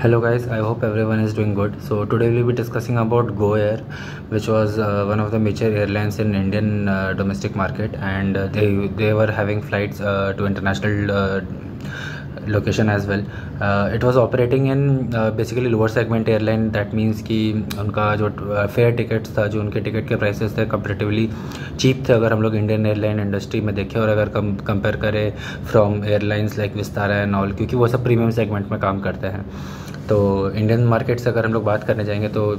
Hello guys, I hope everyone is doing good. So today we'll be discussing about Go Air, which was one of the major airlines in Indian domestic market, and they were having flights to international location as well. It was operating in basically lower segment airline. That means कि उनका जो fair tickets था, जो उनके ticket के prices थे comparatively cheap थे अगर हम लोग इंडियन एयरलाइन इंडस्ट्री में देखें, और अगर कंपेयर करें from airlines like Vistara and all, क्योंकि वो सब प्रीमियम सेगमेंट में काम करते हैं। तो इंडियन मार्केट से अगर हम लोग बात करने जाएंगे तो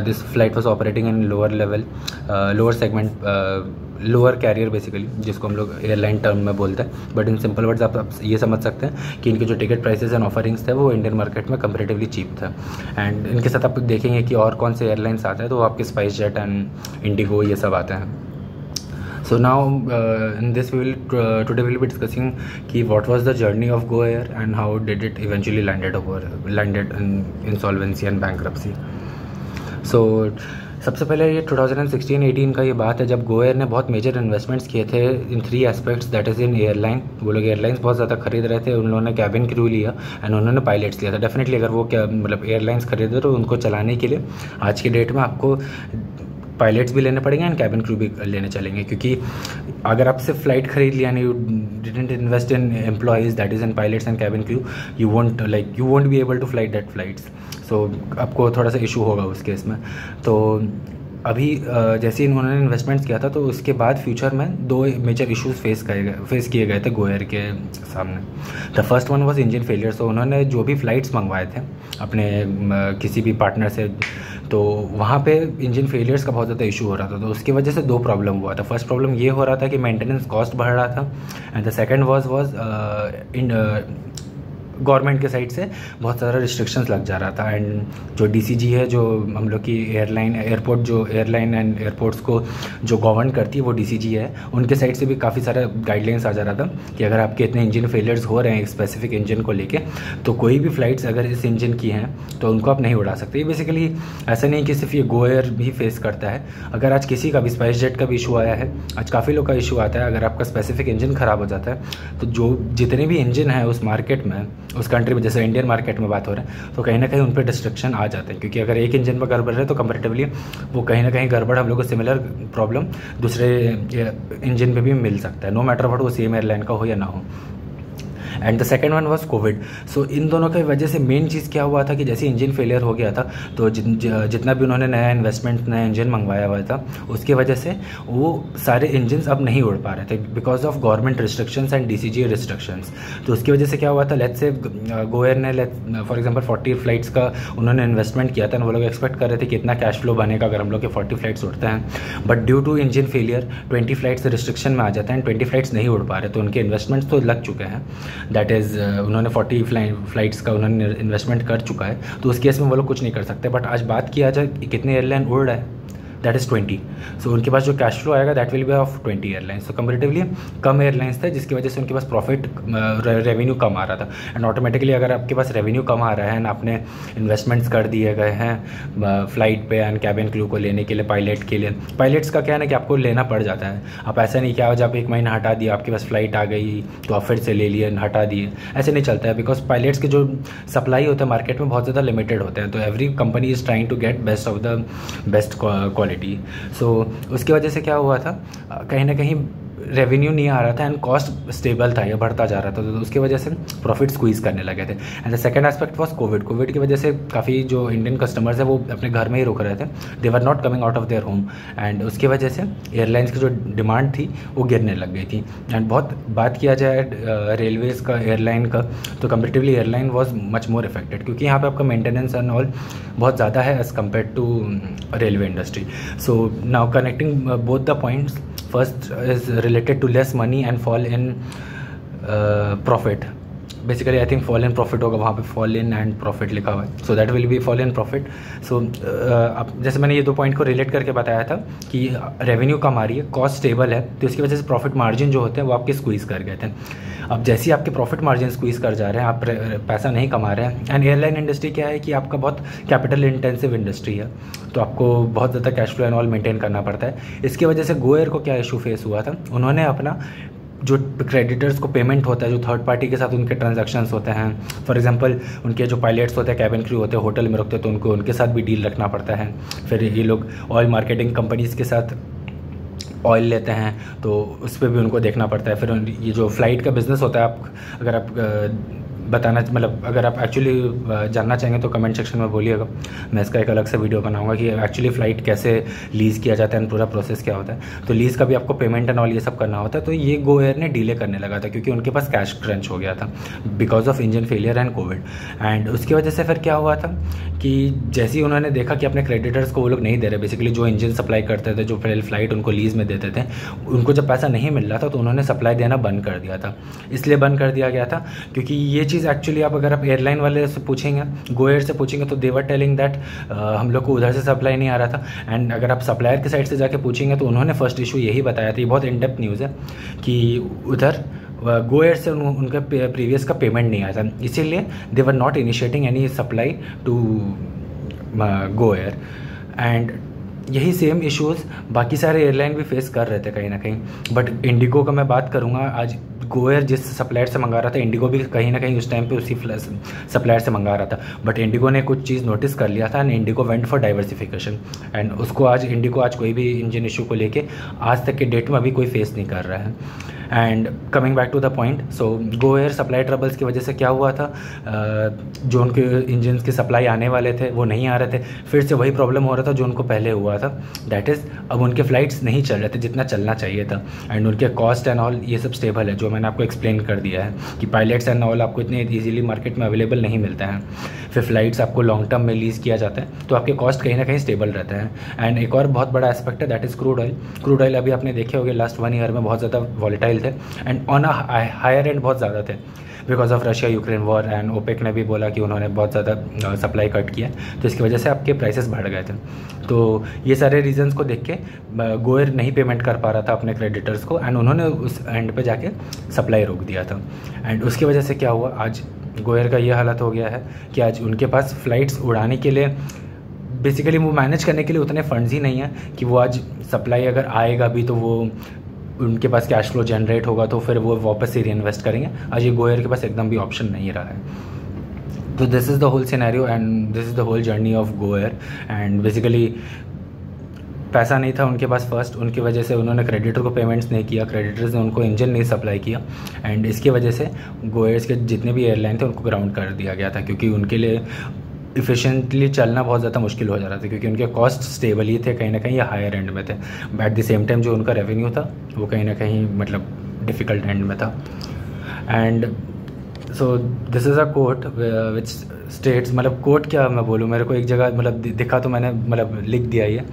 this flight was operating in lower level, lower segment, lower carrier basically, जिसको हम लोग एयरलाइन टर्म में बोलते हैं। बट इन सिंपल वर्ड्स आप ये समझ सकते हैं कि इनके जो टिकट प्राइसेस एंड ऑफरिंग्स थे वो इंडियन मार्केट में कंपेरेटिवली चीप था। एंड इनके साथ आप देखेंगे कि और कौन से एयरलाइंस आते हैं, तो वो आपके स्पाइस जेट एंड इंडिगो ये सब आते हैं। So now in this today we will be discussing कि what was the journey of Go Air and how did it eventually landed in insolvency and bankruptcy. So सबसे पहले ये 2016-18 का ये बात है जब Go Air ने बहुत मेजर इन्वेस्टमेंट्स किए थे इन 3 aspects, that is in airline. वो लोग एयरलाइंस बहुत ज़्यादा खरीद रहे थे, उन लोगों ने कैबिन क्रू लिया एंड उन्होंने पायलट्स लिया था। डेफिनेटली अगर वो क्या मतलब एयरलाइंस खरीदे तो उनको चलाने के लिए आज के डेट में आपको पायलट्स भी लेने पड़ेंगे एंड कैबिन क्रू भी लेने चलेंगे, क्योंकि अगर आप सिर्फ फ्लाइट खरीद लिया and you didn't invest in employees that is in pilots and cabin crew, you won't be able to fly that flights. So आपको थोड़ा सा इशू होगा उस केस में। तो अभी जैसे इन्होंने इन्वेस्टमेंट्स किया था तो उसके बाद फ्यूचर में 2 मेजर इश्यूज फेस किए गए थे Go Air के सामने। The first one was engine failure. So उन्होंने जो भी फ़्लाइट्स मंगवाए थे अपने किसी भी पार्टनर से, तो वहाँ पे इंजन फेलियर्स का बहुत ज़्यादा इशू हो रहा था। तो उसकी वजह से 2 प्रॉब्लम हुआ था। फर्स्ट प्रॉब्लम ये हो रहा था कि मेंटेनेंस कॉस्ट बढ़ रहा था, and the second was government के साइड से बहुत सारा रिस्ट्रिक्शंस लग जा रहा था। एंड जो DCG है, जो हम लोग की एयरलाइन एंड एयरपोर्ट्स को जो गवर्न करती है वो DCG है, उनके साइड से भी काफ़ी सारा गाइडलाइंस आ जा रहा था कि अगर आपके इतने इंजन फेलियर्स हो रहे हैं एक स्पेसिफिक इंजन को लेके, तो कोई भी फ़्लाइट्स अगर इस इंजन की हैं तो उनको आप नहीं उड़ा सकते। बेसिकली ऐसा नहीं कि सिर्फ ये Go Air भी फेस करता है। अगर आज किसी का भी स्पाइस जेट का भी इशू आया है, आज काफ़ी लोग का इशू आता है, अगर आपका स्पेसिफिक इंजन ख़राब हो जाता है तो जो जितने भी इंजन है उस मार्केट में, उस कंट्री में, जैसे इंडियन मार्केट में बात हो रहा है, तो कहीं ना कहीं उन पर डिस्ट्रक्शन आ जाते हैं। क्योंकि अगर एक इंजन में गड़बड़ है तो कंपेरेटिवली वो कहीं ना कहीं गड़बड़ हम लोग को सिमिलर प्रॉब्लम दूसरे इंजन में भी मिल सकता है, नो मैटर व्हाट वो सेम एयरलाइन का हो या ना हो। And the second one was covid. So इन दोनों की वजह से मेन चीज़ क्या हुआ था कि जैसे इंजन फेलियर हो गया था तो जितना भी उन्होंने नया इन्वेस्टमेंट, नया इंजन मंगवाया हुआ था, उसकी वजह से वो सारे इंजन्स अब नहीं उड़ पा रहे थे because of government restrictions and DCG restrictions. तो उसकी वजह से क्या हुआ था, लेट्स से Go Air ने फॉर एग्जाम्पल 40 फ्लाइट्स का उन्होंने इन्वेस्टमेंट किया था, वो लोग एक्सपेक्ट कर रहे थे कि इतना कैश फ्लो बनेगा अगर हम लोग के 40 फ्लाइट्स उड़ते हैं। But due to engine failure 20 flights restriction में आ जाते हैं, 20 फ्लाइट्स नहीं उड़ पा रहे, तो उनके इन्वेस्टमेंट्स तो लग चुके हैं, दैट इज़ उन्होंने 40 फ्लाइट्स का उन्होंने इन्वेस्टमेंट कर चुका है। तो उस केस में वो लोग कुछ नहीं कर सकते। बट आज बात किया जाए कितने एयरलाइन उड़ रहा है, दैट इज़ 20। सो उनके पास जो कैश फ्लो आएगा that will be of 20 airlines. तो कंपेरेटिवली कम एयरलाइंस थे, जिसकी वजह से उनके पास प्रॉफिट रेवेन्यू कम आ रहा था। एंड ऑटोमेटिकली अगर आपके पास रेवेन्यू कम आ रहा है एंड आपने इन्वेस्टमेंट्स कर दिए गए हैं फ्लाइट पे एंड कैबिन क्रू को लेने के लिए, पायलट के लिए, पायलट्स का क्या है ना कि आपको लेना पड़ जाता है। आप ऐसा नहीं कि आज आप 1 महीना हटा दिया, आपके पास फ्लाइट आ गई तो आप फिर से ले लिए हटा दिए, ऐसे नहीं चलता है। बिकॉज पायलट्स के जो सप्लाई होता है मार्केट में बहुत ज़्यादा लिमिटेड होते हैं, तो every company is trying to get best of the best quality. So उसकी वजह से क्या हुआ था, कहीं ना कहीं रेवेन्यू नहीं आ रहा था एंड कॉस्ट स्टेबल था, ये बढ़ता जा रहा था, तो उसकी वजह से प्रॉफिट स्क्वीज़ करने लगे थे। And the second aspect was Covid की वजह से काफ़ी जो इंडियन कस्टमर्स है वो अपने घर में ही रुक रहे थे, they were not coming out of their home, and उसकी वजह से एयरलाइंस की जो डिमांड थी वो गिरने लग गई थी। एंड बहुत बात किया जाए रेलवेज़ का, एयरलाइन का, तो comparatively airline was much more affected, क्योंकि यहाँ पर आपका मेंटेनेंस एंड ऑल बहुत ज़्यादा है as compare to railway industry. So now connecting both the points, first is related to less money and fall in profit. Basically I think fall in profit होगा, वहाँ पे fall in and profit लिखा हुआ है, so that will be fall in profit. So अब जैसे मैंने ये 2 पॉइंट को रिलेट करके बताया था कि रेवेन्यू कम आ रही है, कॉस्ट स्टेबल है, तो इसकी वजह से प्रॉफिट मार्जिन जो होते हैं वो आपके स्क्वीज़ कर गए थे। अब जैसे ही आपके प्रॉफिट मार्जिन स्क्वीज़ कर जा रहे हैं, आप पैसा नहीं कमा रहे हैं, एंड एयरलाइन इंडस्ट्री क्या है कि आपका बहुत कैपिटल इंटेंसिव इंडस्ट्री है, तो आपको बहुत ज़्यादा cash flow and all maintain करना पड़ता है। इसकी वजह से Go Air को क्या इशू फेस हुआ था, उन्होंने अपना जो क्रेडिटर्स को पेमेंट होता है, जो थर्ड पार्टी के साथ उनके ट्रांजैक्शंस होते हैं, फॉर एग्जांपल उनके जो पायलट्स होते हैं, कैबिन क्रू होते हैं, होटल में रुकते हैं, तो उनको उनके साथ भी डील रखना पड़ता है। फिर ये लोग ऑयल मार्केटिंग कंपनीज़ के साथ ऑयल लेते हैं तो उस पर भी उनको देखना पड़ता है। फिर ये जो फ़्लाइट का बिज़नेस होता है, आप अगर आप बताना मतलब अगर आप एक्चुअली जानना चाहेंगे तो कमेंट सेक्शन में बोलिएगा, मैं इसका एक अलग से वीडियो बनाऊंगा कि एक्चुअली फ़्लाइट कैसे लीज़ किया जाता है, पूरा प्रोसेस क्या होता है। तो लीज़ का भी आपको पेमेंट एंड ऑल ये सब करना होता है। तो ये गो एयर ने डिले करने लगा था क्योंकि उनके पास कैश क्रंच हो गया था because of engine failure and Covid. And उसकी वजह से फिर क्या हुआ था कि जैसे ही उन्होंने देखा कि अपने क्रेडिटर्स को वो लोग नहीं दे रहे, बेसिकली जो इंजन सप्लाई करते थे, जो पहले फ़्लाइट उनको लीज़ में देते थे, उनको जब पैसा नहीं मिल रहा था तो उन्होंने सप्लाई देना बंद कर दिया था। इसलिए बंद कर दिया गया था क्योंकि ये चीज़ एक्चुअली अगर आप एयरलाइन वाले से पूछेंगे, गो एयर से पूछेंगे, तो देवर टेलिंग दैट हम लोग को उधर से सप्लाई नहीं आ रहा था। एंड अगर आप सप्लायर के साइड से जाके पूछेंगे तो उन्होंने फर्स्ट इशू यही बताया था, ये बहुत इन डेप्थ न्यूज़ है, कि उधर गो एयर से उनका प्रीवियस का पेमेंट नहीं आया था, इसीलिए they were not initiating any supply to go air. And यही सेम इश्यूज़ बाकी सारे एयरलाइन भी फेस कर रहे थे कहीं ना कहीं। बट इंडिगो का मैं बात करूँगा, आज गो एयर जिस सप्लायर से मंगा रहा था, इंडिगो भी कहीं ना कहीं उस टाइम पे उसी सप्लायर से मंगा रहा था। बट इंडिगो ने कुछ चीज़ नोटिस कर लिया था and Indigo went for diversification. And उसको आज इंडिगो आज कोई भी इंजन इशू को लेके आज तक के डेट में अभी कोई फेस नहीं कर रहा है। And coming back to the point, so Go Air supply troubles की वजह से क्या हुआ था, जो उनके इंजन की सप्लाई आने वाले थे वो नहीं आ रहे थे, फिर से वही प्रॉब्लम हो रहा था जो उनको पहले हुआ था, दैट इज़ अब उनके फ़्लाइट्स नहीं चल रहे थे जितना चलना चाहिए था। एंड उनके कॉस्ट एंड ऑल ये सब स्टेबल है, जो मैंने आपको एक्सप्लेन कर दिया है कि पायलट्स एंड ऑल आपको इतने ईजिली मार्केट में अवेलेबल नहीं मिलते हैं। फिर फ्लाइट्स आपको लॉन्ग टर्म में लीज़ किया जाता है तो आपके कॉस्ट कहीं ना कहीं स्टेबल रहते हैं। एंड एक और बहुत बड़ा एस्पेक्ट है, that is crude oil. Crude oil अभी आपने देखे होंगे लास्ट 1 ईयर में बहुत ज़्यादा वॉलेटाइल थे and on a higher end बहुत ज़्यादा थे because of Russia Ukraine war. And OPEC ने भी बोला कि उन्होंने बहुत ज़्यादा सप्लाई कट किया, तो इसकी वजह से आपके प्राइसेस बढ़ गए थे। तो ये सारे रीजंस को देख के गो एयर नहीं पेमेंट कर पा रहा था अपने क्रेडिटर्स को एंड उन्होंने उस एंड पे जाके सप्लाई रोक दिया था। एंड उसकी वजह से क्या हुआ, आज गो एयर का ये हालत हो गया है कि आज उनके पास फ़्लाइट्स उड़ाने के लिए बेसिकली वो मैनेज करने के लिए उतने फंड्स ही नहीं हैं कि वो आज सप्लाई अगर आएगा भी तो वो उनके पास कैश फ्लो जनरेट होगा तो फिर वो वापस से रीइन्वेस्ट करेंगे। आज ये गो एयर के पास एकदम भी ऑप्शन नहीं रहा है। तो this is the whole scenario and this is the whole journey of Go air. And basically पैसा नहीं था उनके पास फर्स्ट, उनकी वजह से उन्होंने क्रेडिटर को पेमेंट्स नहीं किया, क्रेडिटर्स ने उनको इंजन नहीं सप्लाई किया एंड इसकी वजह से गो एयर्स के जितने भी एयरलाइन थे उनको ग्राउंड कर दिया गया था क्योंकि उनके लिए इफ़िशेंटली चलना बहुत ज़्यादा मुश्किल हो जा रहा था क्योंकि उनके कॉस्ट स्टेबल ही थे, कहीं ना कहीं या हायर एंड में थे। एट द सेम टाइम जो उनका रेवेन्यू था वो कहीं ना कहीं मतलब डिफ़िकल्ट एंड में था। And so this is a quote which states, मतलब कोट क्या मैं बोलूँ, मेरे को एक जगह मतलब दिखा तो मैंने मतलब लिख दिया ये,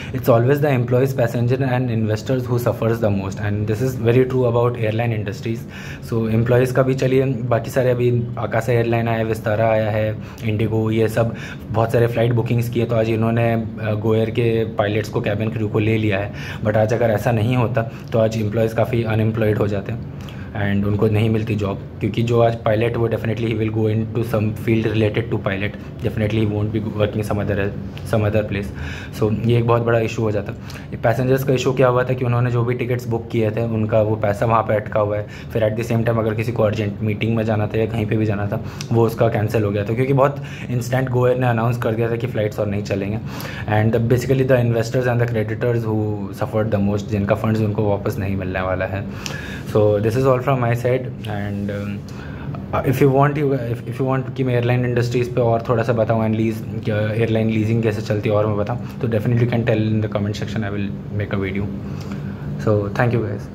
it's always the employees, passenger and investors who suffers the most and this is very true about airline industries. So employees का भी चलिए, बाकी सारे अभी आकाशा एयरलाइन आया, विस्तारा आया है, इंडिगो, ये सब बहुत सारे फ़्लाइट बुकिंग्स किए तो आज इन्होंने गो एयर के पायलट्स को, कैबिन क्रू को ले लिया है। बट आज अगर ऐसा नहीं होता तो आज एम्प्लॉयज़ काफ़ी अनएम्प्लॉयड हो जाते हैं एंड उनको नहीं मिलती जॉब क्योंकि जो आज पायलट वो definitely he will go into some field related to pilot, definitely he won't be working some other place. So ये एक बहुत बड़ा इशू हो जाता। पैसेंजर्स का इशू क्या हुआ था कि उन्होंने जो भी टिकट्स बुक किए थे उनका वो पैसा वहाँ पे अटका हुआ है। फिर एट द सेम टाइम अगर किसी को अर्जेंट मीटिंग में जाना था या कहीं पर भी जाना था वो उसका कैंसिल हो गया था क्योंकि बहुत इंस्टेंट गो एयर ने अनाउंस कर दिया था कि फ़्लाइट्स और नहीं चलेंगे। And basically the investors and the creditors who suffered the most, जिनका फंड्स उनको वापस नहीं मिलने वाला है। So this is all from my side and if you want कि मैं एयरलाइन इंडस्ट्रीज़ पे और थोड़ा सा बताऊँ एंड एयरलाइन लीजिंग कैसे चलती है और मैं बताऊँ तो definitely can tell in the comment section, I will make a video. So thank you guys.